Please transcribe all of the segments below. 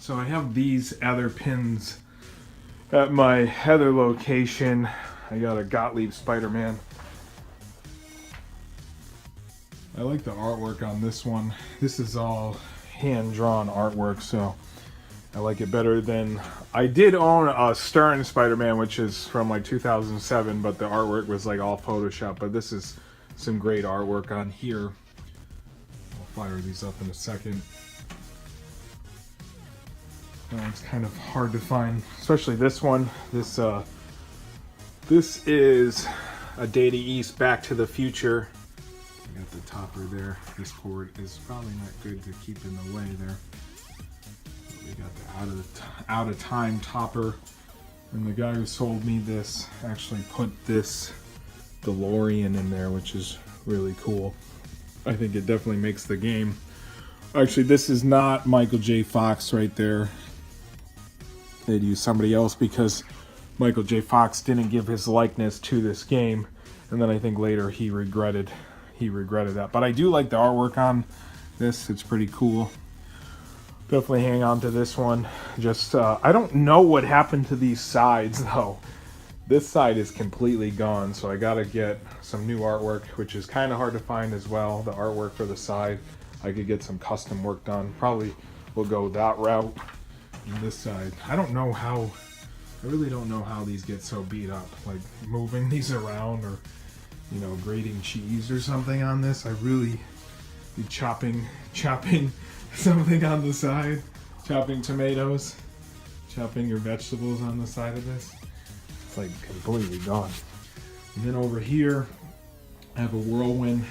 So I have these other pins at my other location. I got a Gottlieb Spider-Man. I like the artwork on this one. This is all hand-drawn artwork, so I like it better than... I did own a Stern Spider-Man, which is from like 2007, but the artwork was like all Photoshop. But this is some great artwork on here. I'll fire these up in a second. It's kind of hard to find, especially this one. This is a Data East Back to the Future. I got the topper there. This cord is probably not good to keep in the way there. We got the out of time topper, and the guy who sold me this actually put this DeLorean in there, which is really cool. I think it definitely makes the game. Actually, this is not Michael J. Fox right there. They'd use somebody else because Michael J. Fox didn't give his likeness to this game, and then I think later he regretted that. But I do like the artwork on this. It's pretty cool. Definitely hang on to this one. Just I don't know what happened to these sides though. This side is completely gone, so I gotta get some new artwork, which is kind of hard to find as well. The artwork for the side, I could get some custom work done. Probably will go that route. And this side, I really don't know how these get so beat up. Like moving these around, or you know, grating cheese or something on this. I really be chopping something on the side, chopping tomatoes, chopping your vegetables on the side of this. It's like completely gone. And then over here, I have a Whirlwind.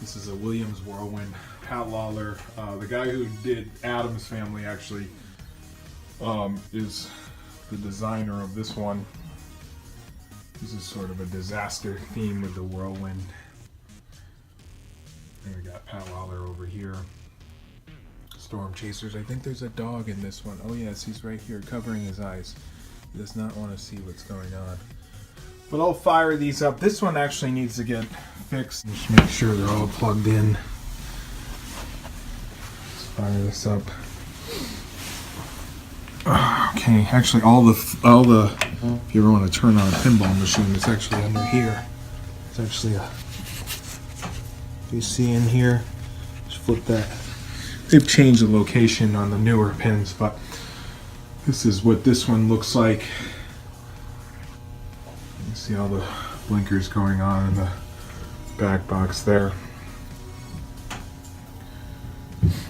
This is a Williams Whirlwind. Pat Lawler, the guy who did Addams Family, actually is the designer of this one. This is sort of a disaster theme with the Whirlwind. And we got Pat Lawler over here. Storm Chasers. I think there's a dog in this one. Oh yes, he's right here covering his eyes. He does not want to see what's going on. But I'll fire these up. This one actually needs to get fixed. Just make sure they're all plugged in. Let's fire this up. Okay, actually all the if you ever want to turn on a pinball machine, it's actually under here. It's actually you see in here, just flip that. They've changed the location on the newer pins, but this is what this one looks like. You see all the blinkers going on in the back box there.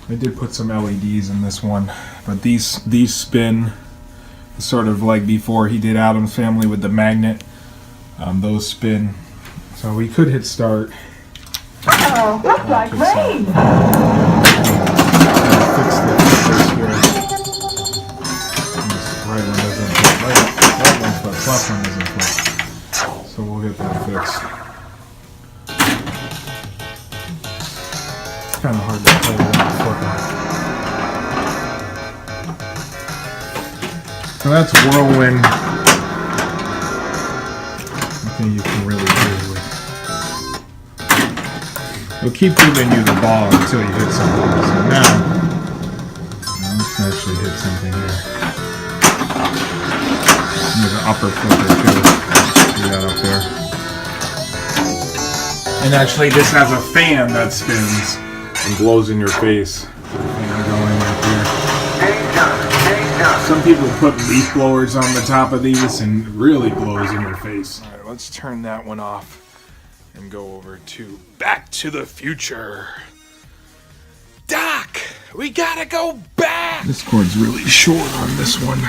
I did put some LEDs in this one, but these spin sort of like before he did Addams Family with the magnet. Those spin. So we could hit start. Oh, looks like rain. Fix this here. This right one doesn't fit. Right one fits. Left one doesn't fit. So we'll get that fixed. It's kind of hard to play without the fork on. So that's Whirlwind. Nothing you can really do with. It'll keep giving you the ball until you hit something. So now let's actually hit something here. There's an upper flipper too. See that up there. And actually this has a fan that spins and blows in your face. Fan going right there. Some people put leaf blowers on the top of these and it really blows in your face. Alright, let's turn that one off and go over to Back to the Future. Doc, we gotta go back! This cord's really short on this one.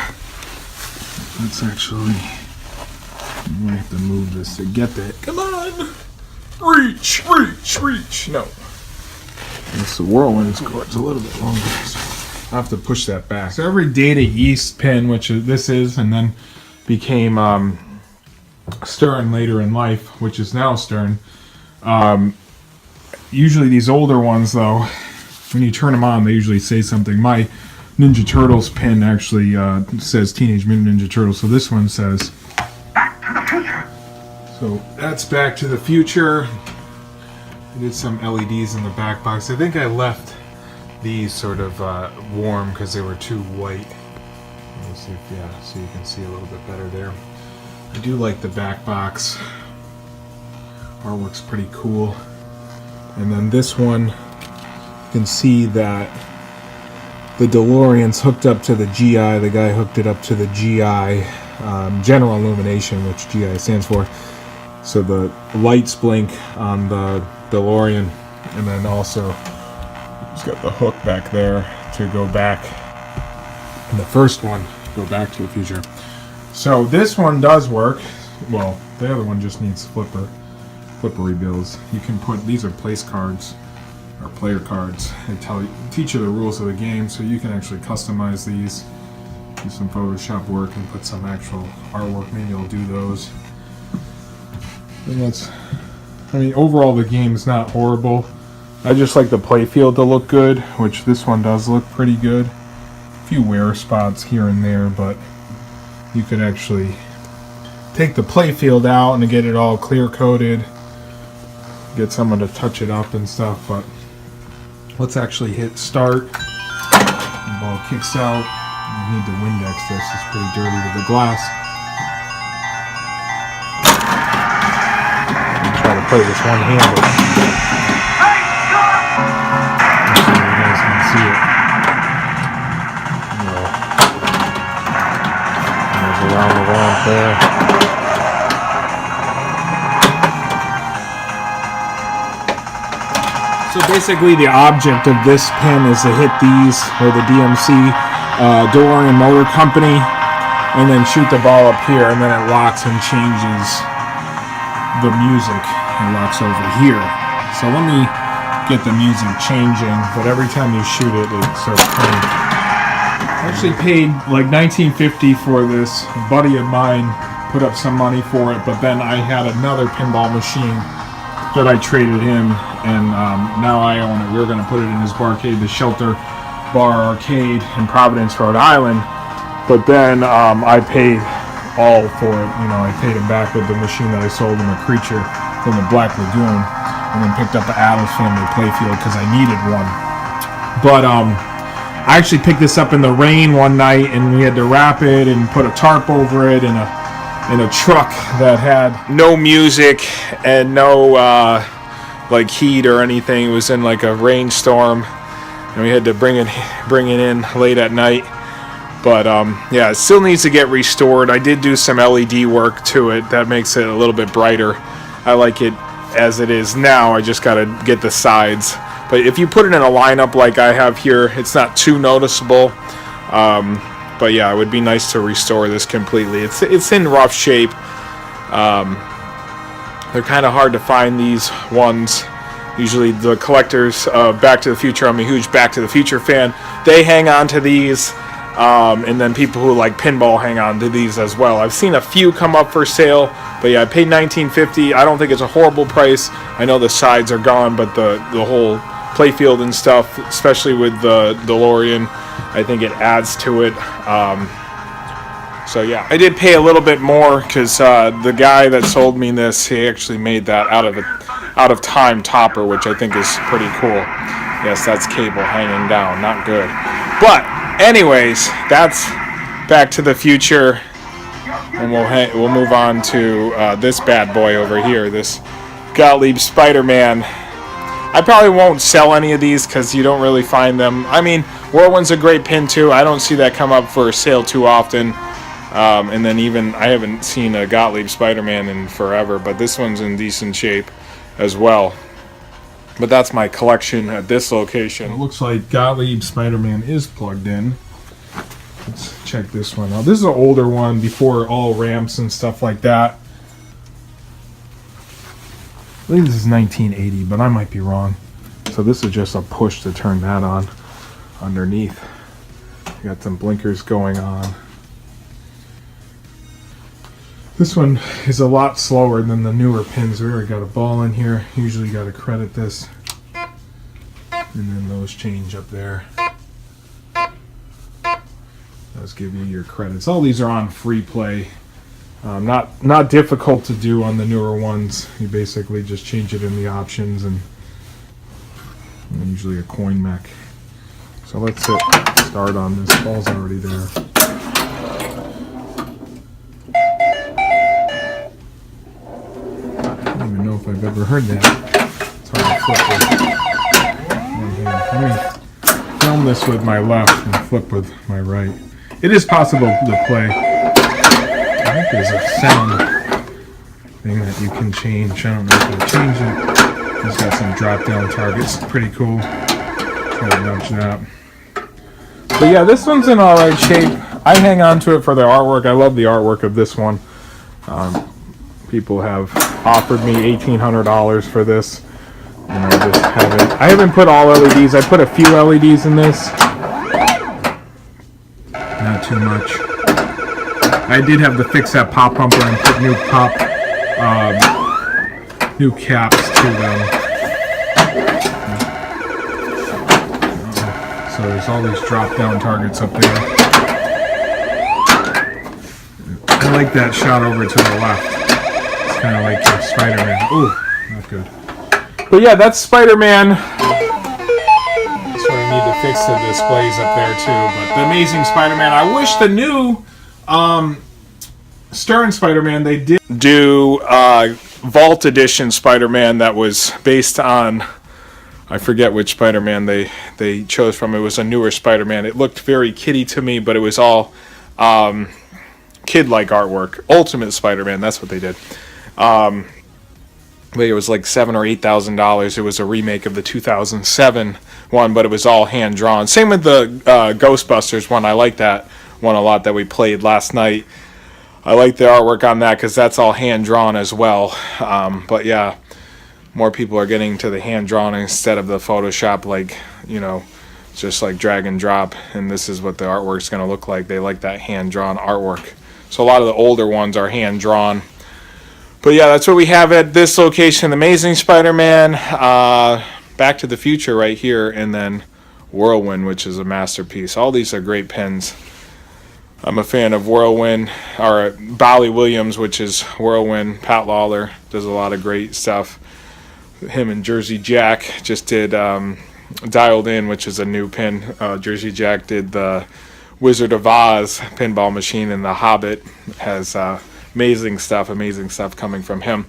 Let's actually... I might have to move this to get that. Come on! Reach, reach, reach! No. It's the Whirlwind's cord's a little bit longer, so I'll have to push that back. So every Data East pin, which this is, and then became Stern later in life, which is now Stern. Usually these older ones, though, when you turn them on, they usually say something. My Ninja Turtles pin actually says Teenage Mutant Ninja Turtles, so this one says Back to the Future. So that's Back to the Future. I did some LEDs in the back box. I think I left these sort of warm because they were too white. Let me see if, yeah, so you can see a little bit better there. I do like the back box. Artwork's pretty cool. And then this one, you can see that the DeLorean's hooked up to the GI. The guy hooked it up to the GI, General Illumination, which GI stands for. So the lights blink on the DeLorean, and then also it's got the hook back there to go back. And the first one, go back to the future. So this one does work. Well, the other one just needs flipper rebuilds. You can put, these are place cards or player cards. They teach you the rules of the game, so you can actually customize these, do some Photoshop work, and put some actual artwork. Maybe I'll do those. And that's, I mean, overall the game's not horrible. I just like the playfield to look good, which this one does look pretty good. A few wear spots here and there, but you could actually take the playfield out and get it all clear coated. Get someone to touch it up and stuff, but let's actually hit start. The ball kicks out. You need to Windex this. It's pretty dirty with the glass. Try to play this one-handed. So you guys can see it. There's around the ramp there. So basically the object of this pin is to hit these, or the DMC DeLorean Motor Company, and then shoot the ball up here, and then it locks and changes the music. It locks over here. So let me get the music changing, but every time you shoot it, it starts playing. I actually paid like $19.50 for this. A buddy of mine put up some money for it, but then I had another pinball machine that I traded him, and now I own it. We're going to put it in his barcade, the Shelter Bar Arcade in Providence, Rhode Island. But then I paid all for it. You know, I paid him back with the machine that I sold him, a Creature from the Black Lagoon, and then picked up the Addams Family playfield because I needed one. But I actually picked this up in the rain one night, and we had to wrap it and put a tarp over it in a truck that had no music and no like heat or anything. It was in like a rainstorm, and we had to bring it in late at night. But yeah, it still needs to get restored. I did do some LED work to it that makes it a little bit brighter. I like it as it is now. I just gotta get the sides. But if you put it in a lineup like I have here, it's not too noticeable. But yeah, it would be nice to restore this completely. It's in rough shape. They're kind of hard to find, these ones. Usually the collectors, Back to the Future, I'm a huge Back to the Future fan, they hang on to these. And then people who like pinball hang on to these as well. I've seen a few come up for sale, but yeah, I paid $19.50. I don't think it's a horrible price. I know the sides are gone, but the whole playfield and stuff, especially with the DeLorean, I think it adds to it. So yeah, I did pay a little bit more because the guy that sold me this, he actually made that out of time topper, which I think is pretty cool. Yes, that's cable hanging down, not good. But anyways, that's Back to the Future, and we'll move on to this bad boy over here, this Gottlieb Spider-Man. I probably won't sell any of these because you don't really find them. I mean, Whirlwind's a great pin too. I don't see that come up for sale too often. And then even I haven't seen a Gottlieb Spider-Man in forever, but this one's in decent shape as well. But that's my collection at this location. It looks like Gottlieb Spider-Man is plugged in. Let's check this one out. This is an older one before all ramps and stuff like that. I think this is 1980, but I might be wrong. So this is just a push to turn that on underneath. Got some blinkers going on. This one is a lot slower than the newer pins. We already got a ball in here. Usually got to credit this. And then those change up there. Those give you your credits. All these are on free play. Not difficult to do on the newer ones. You basically just change it in the options, and usually a coin mech. So let's hit start on this. Ball's already there. I don't even know if I've ever heard that. It's hard to flip with. Let me film this with my left and flip with my right. It is possible to play. I think there's a sound thing that you can change. I don't know if I change it. It's got some drop down targets. Pretty cool. Try to nudge that. But yeah, this one's in alright shape. I hang on to it for the artwork. I love the artwork of this one. People have offered me $1,800 for this. And I haven't put all LEDs. I put a few LEDs in this. Not too much. I did have to fix that pop pumper and put new caps to them. So there's all these drop down targets up there. I like that shot over to the left. It's kind of like Spider-Man. Ooh, not good. But yeah, that's Spider-Man. So I need to fix the displays up there too. But the Amazing Spider-Man. I wish the new Stern Spider-Man, they did do Vault Edition Spider-Man that was based on, I forget which Spider-Man they chose from. It was a newer Spider-Man. It looked very kiddie to me, but it was all kid-like artwork. Ultimate Spider-Man, that's what they did. It was like $7,000 or $8,000. It was a remake of the 2007 one, but it was all hand-drawn. Same with the Ghostbusters one. I like that one a lot that we played last night. I like the artwork on that because that's all hand-drawn as well. But yeah, more people are getting to the hand-drawn instead of the Photoshop, like, you know, just like drag and drop. And this is what the artwork's going to look like. They like that hand-drawn artwork. So a lot of the older ones are hand-drawn. But yeah, that's what we have at this location. Amazing Spider-Man, Back to the Future right here, and then Whirlwind, which is a masterpiece. All these are great pins. I'm a fan of Whirlwind, or Bally Williams, which is Whirlwind. Pat Lawler does a lot of great stuff. Him and Jersey Jack just did Dialed In, which is a new pin. Jersey Jack did the Wizard of Oz pinball machine, and The Hobbit has amazing stuff coming from him.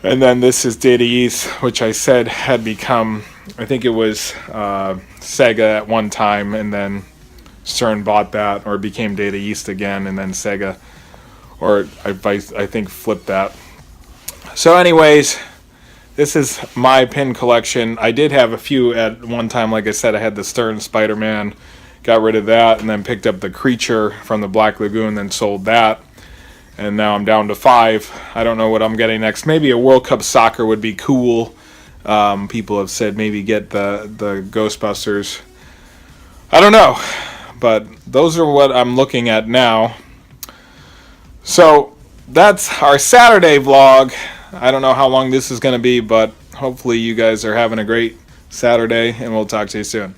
And then this is Data East, which I said had become, I think it was Sega at one time, and then Stern bought that, or became Data East again, and then Sega, or I think flipped that. So anyways, this is my pin collection. I did have a few at one time. Like I said, I had the Stern Spider-Man, got rid of that, and then picked up the Creature from the Black Lagoon, then sold that. And now I'm down to 5. I don't know what I'm getting next. Maybe a World Cup Soccer would be cool. People have said maybe get the Ghostbusters. I don't know. But those are what I'm looking at now. So that's our Saturday vlog. I don't know how long this is going to be, but hopefully you guys are having a great Saturday, and we'll talk to you soon.